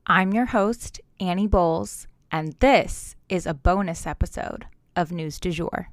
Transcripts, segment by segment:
I'm your host, Annie Bowles, and this is a bonus episode of News du Jour.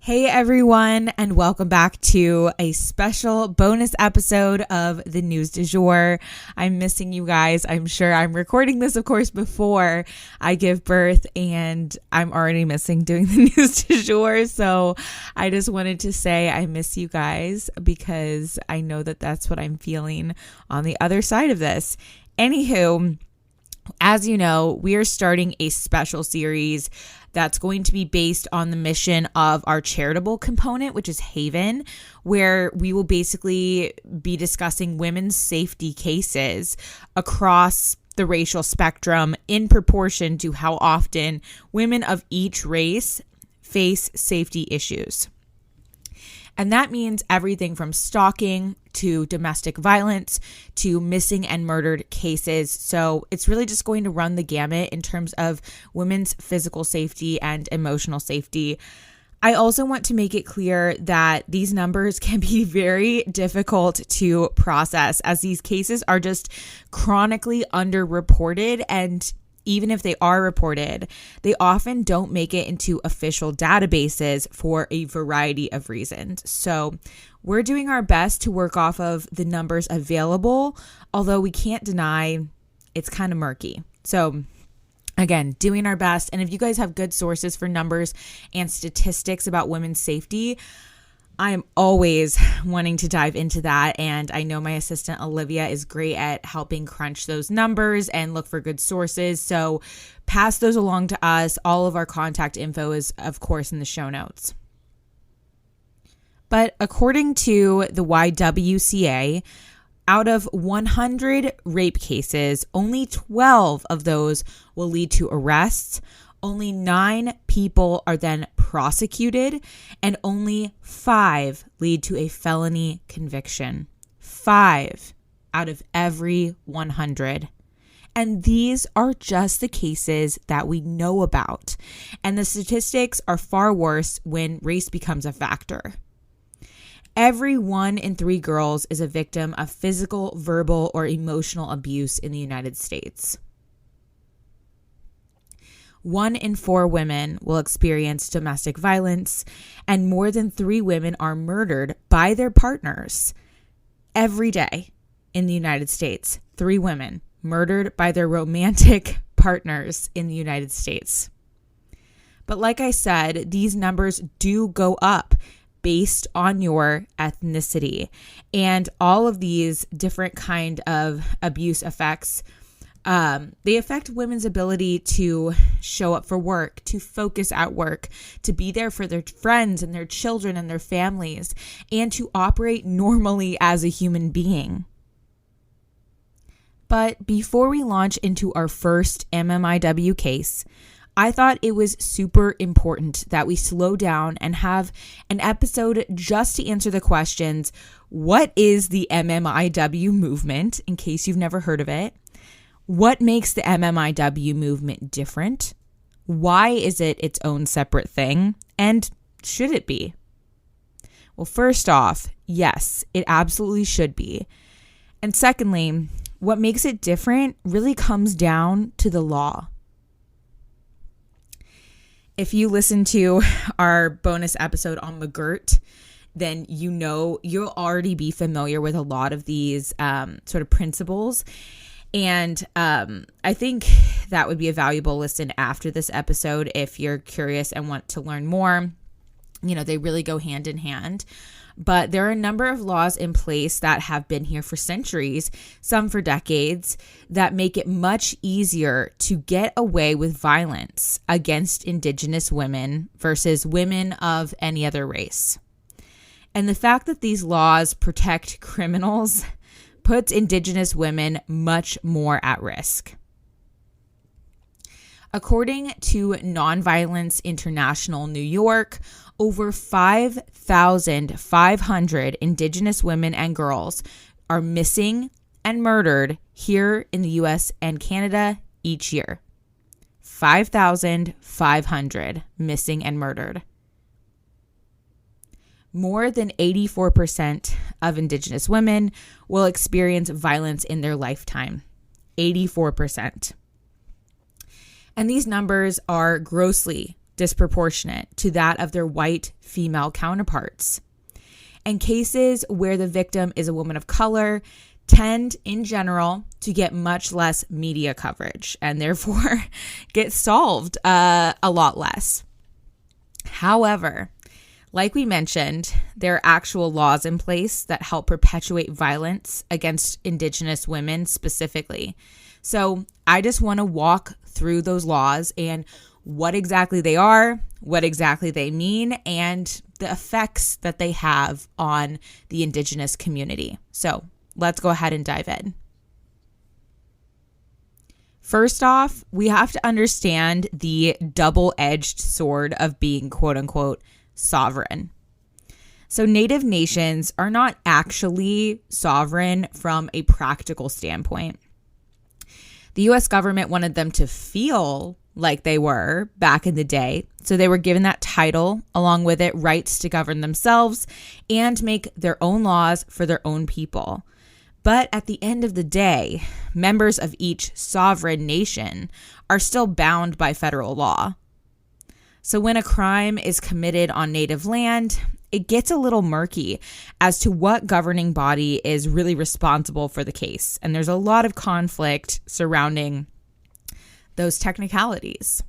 Hey everyone, and welcome back to a special bonus episode of the News du Jour. I'm missing you guys. I'm sure I'm recording this, of course, before I give birth, and I'm already missing doing the News du Jour. So I just wanted to say I miss you guys because I know that that's what I'm feeling on the other side of this. Anywho, as you know, we are starting a special series that's going to be based on the mission of our charitable component, which is Haven, where we will basically be discussing women's safety cases across the racial spectrum in proportion to how often women of each race face safety issues. And that means everything from stalking to domestic violence to missing and murdered cases. So it's really just going to run the gamut in terms of women's physical safety and emotional safety. I also want to make it clear that these numbers can be very difficult to process, as these cases are just chronically underreported, and even if they are reported, they often don't make it into official databases for a variety of reasons. So we're doing our best to work off of the numbers available, although we can't deny it's kind of murky. So again, doing our best. And if you guys have good sources for numbers and statistics about women's safety, I am always wanting to dive into that, and I know my assistant Olivia is great at helping crunch those numbers and look for good sources, so pass those along to us. All of our contact info is, of course, in the show notes. But according to the YWCA, out of 100 rape cases, only 12 of those will lead to arrests. Only 9 people are then prosecuted, and only 5 lead to a felony conviction. 5 out of every 100. And these are just the cases that we know about. And the statistics are far worse when race becomes a factor. Every 1 in 3 girls is a victim of physical, verbal, or emotional abuse in the United States. 1 in 4 women will experience domestic violence, and more than 3 women are murdered by their partners every day in the United States. 3 women murdered by their romantic partners in the United States. But like I said, these numbers do go up based on your ethnicity, and all of these different kind of abuse effects they affect women's ability to show up for work, to focus at work, to be there for their friends and their children and their families, and to operate normally as a human being. But before we launch into our first MMIW case, I thought it was super important that we slow down and have an episode just to answer the questions: what is the MMIW movement, in case you've never heard of it? What makes the MMIW movement different? Why is it its own separate thing? And should it be? Well, first off, yes, it absolutely should be. And secondly, what makes it different really comes down to the law. If you listen to our bonus episode on McGirt, then you'll already be familiar with a lot of these sort of principles. And I think that would be a valuable listen after this episode if you're curious and want to learn more. You know, they really go hand in hand. But there are a number of laws in place that have been here for centuries, some for decades, that make it much easier to get away with violence against Indigenous women versus women of any other race. And the fact that these laws protect criminals puts Indigenous women much more at risk. According to Nonviolence International New York, over 5,500 Indigenous women and girls are missing and murdered here in the US and Canada each year. 5,500 missing and murdered. More than 84% of Indigenous women will experience violence in their lifetime. 84%. And these numbers are grossly disproportionate to that of their white female counterparts. And cases where the victim is a woman of color tend, in general, to get much less media coverage and therefore get solved a lot less. However, like we mentioned, there are actual laws in place that help perpetuate violence against Indigenous women specifically. So I just want to walk through those laws and what exactly they are, what exactly they mean, and the effects that they have on the Indigenous community. So let's go ahead and dive in. First off, we have to understand the double-edged sword of being quote-unquote sovereign. So Native nations are not actually sovereign from a practical standpoint. The U.S. government wanted them to feel like they were back in the day, so they were given that title, along with it rights to govern themselves and make their own laws for their own people. But at the end of the day, members of each sovereign nation are still bound by federal law. So when a crime is committed on Native land, it gets a little murky as to what governing body is really responsible for the case. And there's a lot of conflict surrounding those technicalities.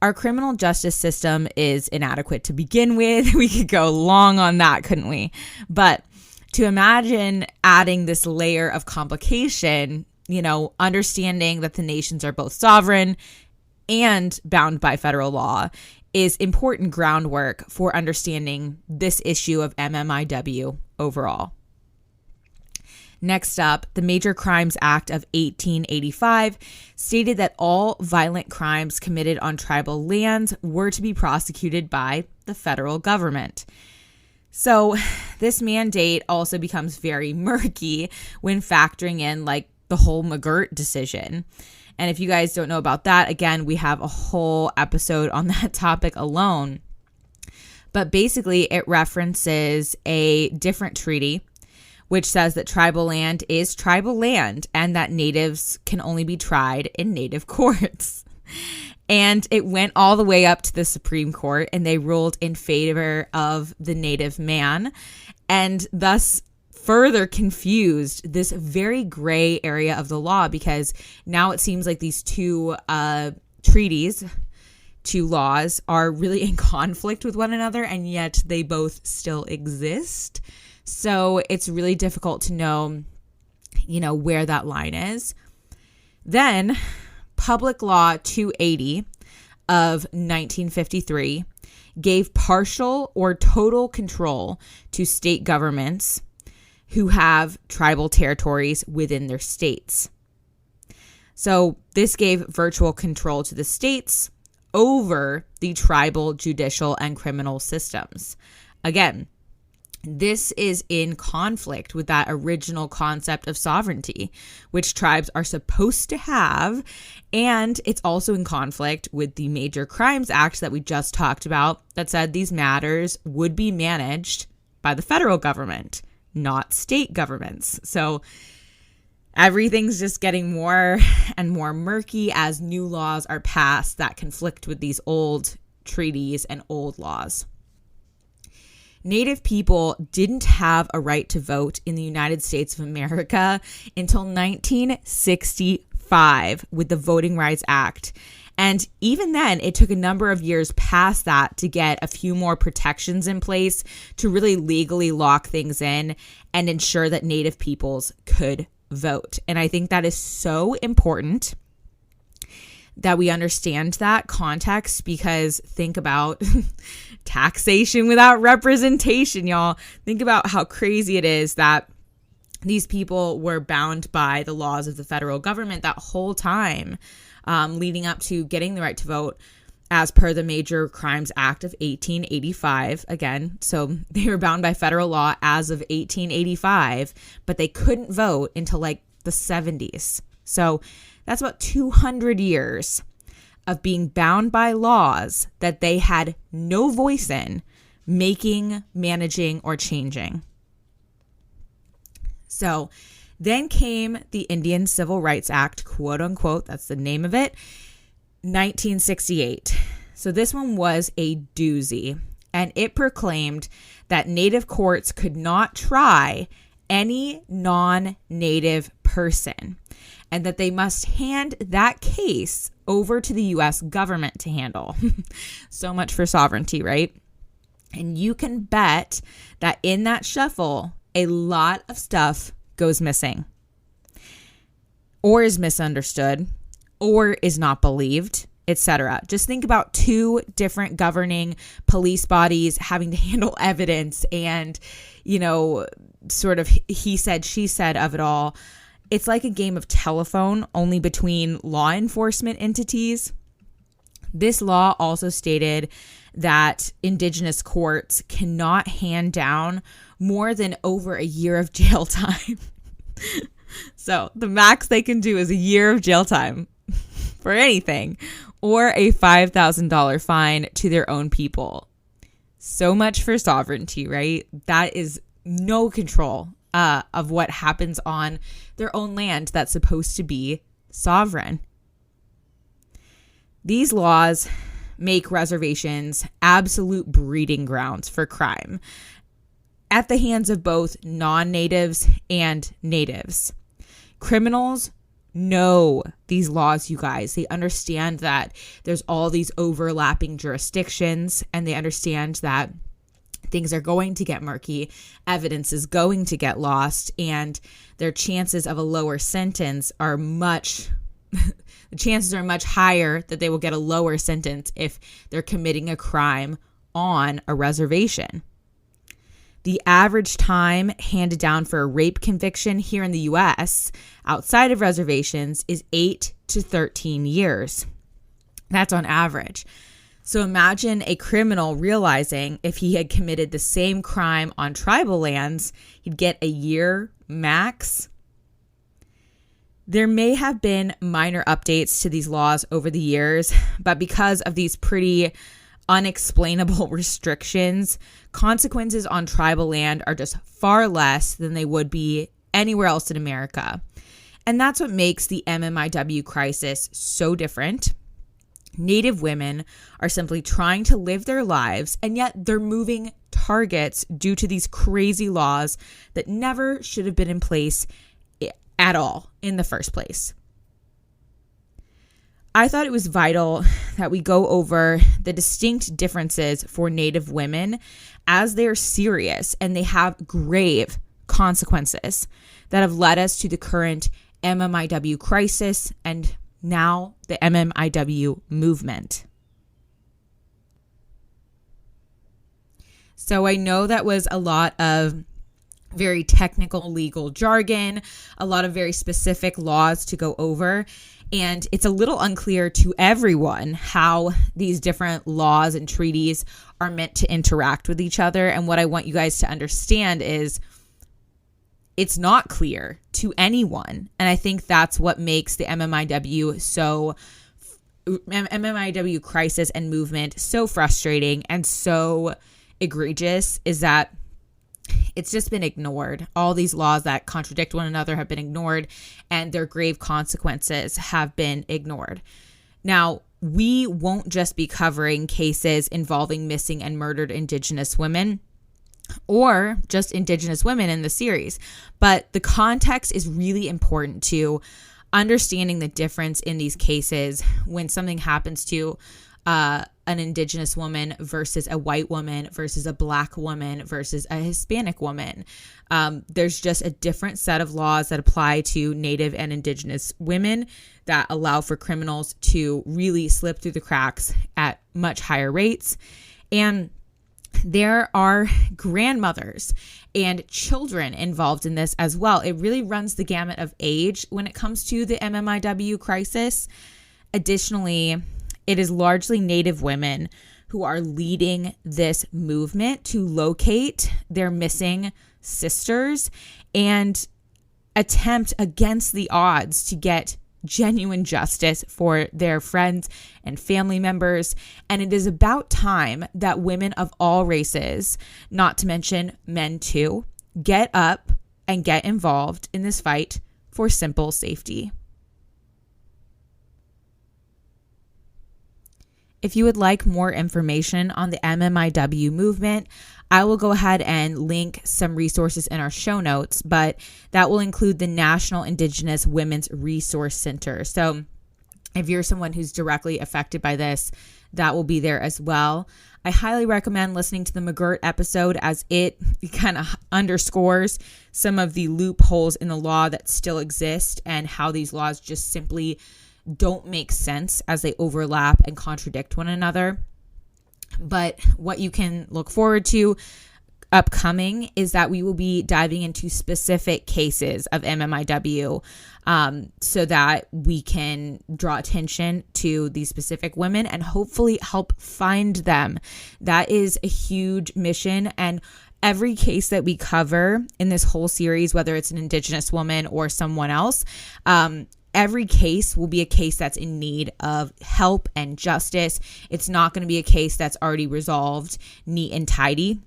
Our criminal justice system is inadequate to begin with. We could go long on that, couldn't we? But to imagine adding this layer of complication, understanding that the nations are both sovereign and bound by federal law is important groundwork for understanding this issue of MMIW overall. Next up, the Major Crimes Act of 1885 stated that all violent crimes committed on tribal lands were to be prosecuted by the federal government. So this mandate also becomes very murky when factoring in the whole McGirt decision. And if you guys don't know about that, again, we have a whole episode on that topic alone. But basically, it references a different treaty, which says that tribal land is tribal land and that natives can only be tried in native courts. And it went all the way up to the Supreme Court, and they ruled in favor of the native man, and thus further confused this very gray area of the law, because now it seems like these two laws are really in conflict with one another, and yet they both still exist. So it's really difficult to know, where that line is. Then Public Law 280 of 1953 gave partial or total control to state governments who have tribal territories within their states. So this gave virtual control to the states over the tribal judicial and criminal systems. Again, this is in conflict with that original concept of sovereignty, which tribes are supposed to have, and it's also in conflict with the Major Crimes Act that we just talked about that said these matters would be managed by the federal government, not state governments. So everything's just getting more and more murky as new laws are passed that conflict with these old treaties and old laws. Native people didn't have a right to vote in the United States of America until 1965 with the Voting Rights Act. And even then, it took a number of years past that to get a few more protections in place to really legally lock things in and ensure that Native peoples could vote. And I think that is so important that we understand that context, because think about taxation without representation, y'all. Think about how crazy it is that these people were bound by the laws of the federal government that whole time, leading up to getting the right to vote as per the Major Crimes Act of 1885. Again, so they were bound by federal law as of 1885, but they couldn't vote until like the 70s. So that's about 200 years of being bound by laws that they had no voice in making, managing, or changing. So then came the Indian Civil Rights Act, quote unquote, that's the name of it, 1968. So this one was a doozy, and it proclaimed that Native courts could not try any non-Native person, and that they must hand that case over to the U.S. government to handle. So much for sovereignty, right? And you can bet that in that shuffle, a lot of stuff goes missing, or is misunderstood, or is not believed, etc. Just think about two different governing police bodies having to handle evidence and, sort of he said, she said of it all. It's like a game of telephone, only between law enforcement entities. This law also stated that Indigenous courts cannot hand down more than over a year of jail time. So the max they can do is a year of jail time for anything, or a $5,000 fine to their own people. So much for sovereignty, right? That is no control of what happens on their own land that's supposed to be sovereign. These laws make reservations absolute breeding grounds for crime at the hands of both non-natives and natives. Criminals know these laws, you guys. They understand that there's all these overlapping jurisdictions, and they understand that things are going to get murky, evidence is going to get lost, and their chances of a lower sentence are much the chances are much higher that they will get a lower sentence if they're committing a crime on a reservation. The average time handed down for a rape conviction here in the U.S. outside of reservations is 8 to 13 years. That's on average. So imagine a criminal realizing if he had committed the same crime on tribal lands, he'd get a year max. There may have been minor updates to these laws over the years, but because of these pretty unexplainable restrictions, consequences on tribal land are just far less than they would be anywhere else in America. And that's what makes the MMIW crisis so different. Native women are simply trying to live their lives, and yet they're moving targets due to these crazy laws that never should have been in place at all in the first place. I thought it was vital that we go over the distinct differences for Native women, as they are serious and they have grave consequences that have led us to the current MMIW crisis and now the MMIW movement. So I know that was a lot of very technical legal jargon, a lot of very specific laws to go over. And it's a little unclear to everyone how these different laws and treaties are meant to interact with each other. And what I want you guys to understand is it's not clear to anyone. And I think that's what makes the MMIW crisis and movement so frustrating and so egregious, is that it's just been ignored. All these laws that contradict one another have been ignored, and their grave consequences have been ignored. Now, we won't just be covering cases involving missing and murdered Indigenous women or just Indigenous women in the series, but the context is really important to understanding the difference in these cases when something happens to an Indigenous woman versus a white woman versus a Black woman versus a Hispanic woman. There's just a different set of laws that apply to Native and Indigenous women that allow for criminals to really slip through the cracks at much higher rates. And there are grandmothers and children involved in this as well. It really runs the gamut of age when it comes to the MMIW crisis. Additionally, it is largely Native women who are leading this movement to locate their missing sisters and attempt against the odds to get genuine justice for their friends and family members. And it is about time that women of all races, not to mention men too, get up and get involved in this fight for simple safety. If you would like more information on the MMIW movement, I will go ahead and link some resources in our show notes, but that will include the National Indigenous Women's Resource Center. So if you're someone who's directly affected by this, that will be there as well. I highly recommend listening to the McGirt episode, as it kind of underscores some of the loopholes in the law that still exist and how these laws just simply don't make sense as they overlap and contradict one another. But what you can look forward to upcoming is that we will be diving into specific cases of MMIW, so that we can draw attention to these specific women and hopefully help find them. That is a huge mission, and every case that we cover in this whole series, whether it's an Indigenous woman or someone else, every case will be a case that's in need of help and justice. It's not going to be a case that's already resolved, neat and tidy.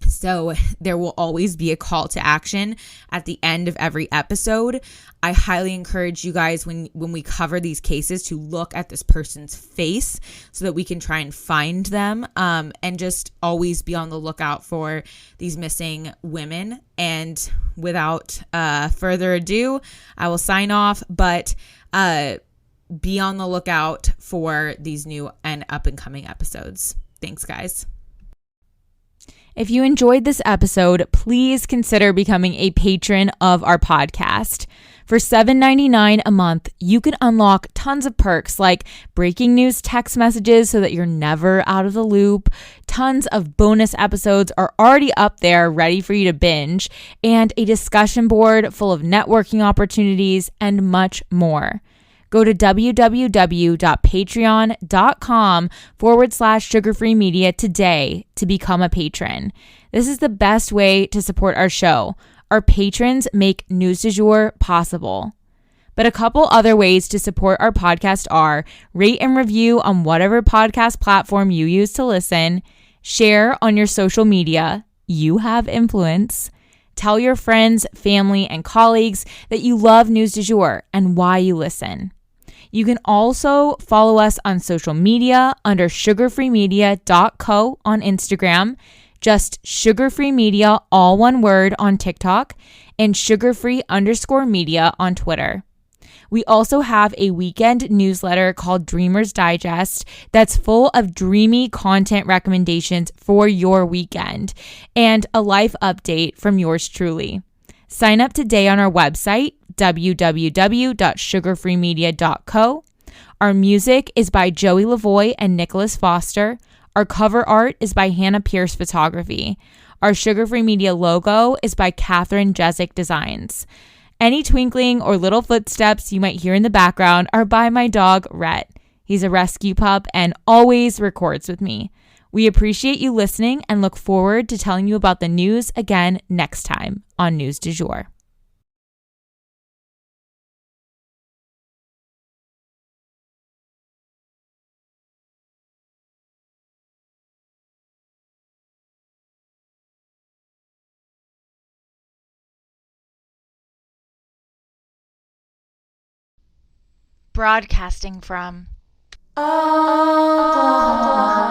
So there will always be a call to action at the end of every episode. I highly encourage you guys, when we cover these cases, to look at this person's face so that we can try and find them, and just always be on the lookout for these missing women. And without further ado, I will sign off, but be on the lookout for these new and up and coming episodes. Thanks, guys. If you enjoyed this episode, please consider becoming a patron of our podcast. For $7.99 a month, you can unlock tons of perks like breaking news text messages so that you're never out of the loop. Tons of bonus episodes are already up there ready for you to binge, and a discussion board full of networking opportunities and much more. Go to www.patreon.com/sugarfree media today to become a patron. This is the best way to support our show. Our patrons make News du Jour possible. But a couple other ways to support our podcast are rate and review on whatever podcast platform you use to listen, share on your social media, you have influence, tell your friends, family, and colleagues that you love News du Jour and why you listen. You can also follow us on social media under sugarfreemedia.co on Instagram, just sugarfreemedia, all one word, on TikTok, and sugarfree_media on Twitter. We also have a weekend newsletter called Dreamers Digest that's full of dreamy content recommendations for your weekend and a life update from yours truly. Sign up today on our website, www.sugarfreemedia.co. Our music is by Joey Lavoie and Nicholas Foster. Our cover art is by Hannah Pierce Photography. Our Sugar Free Media logo is by Catherine Jezik Designs. Any twinkling or little footsteps you might hear in the background are by my dog, Rhett. He's a rescue pup and always records with me. We appreciate you listening and look forward to telling you about the news again next time on News du Jour. Broadcasting from Oklahoma.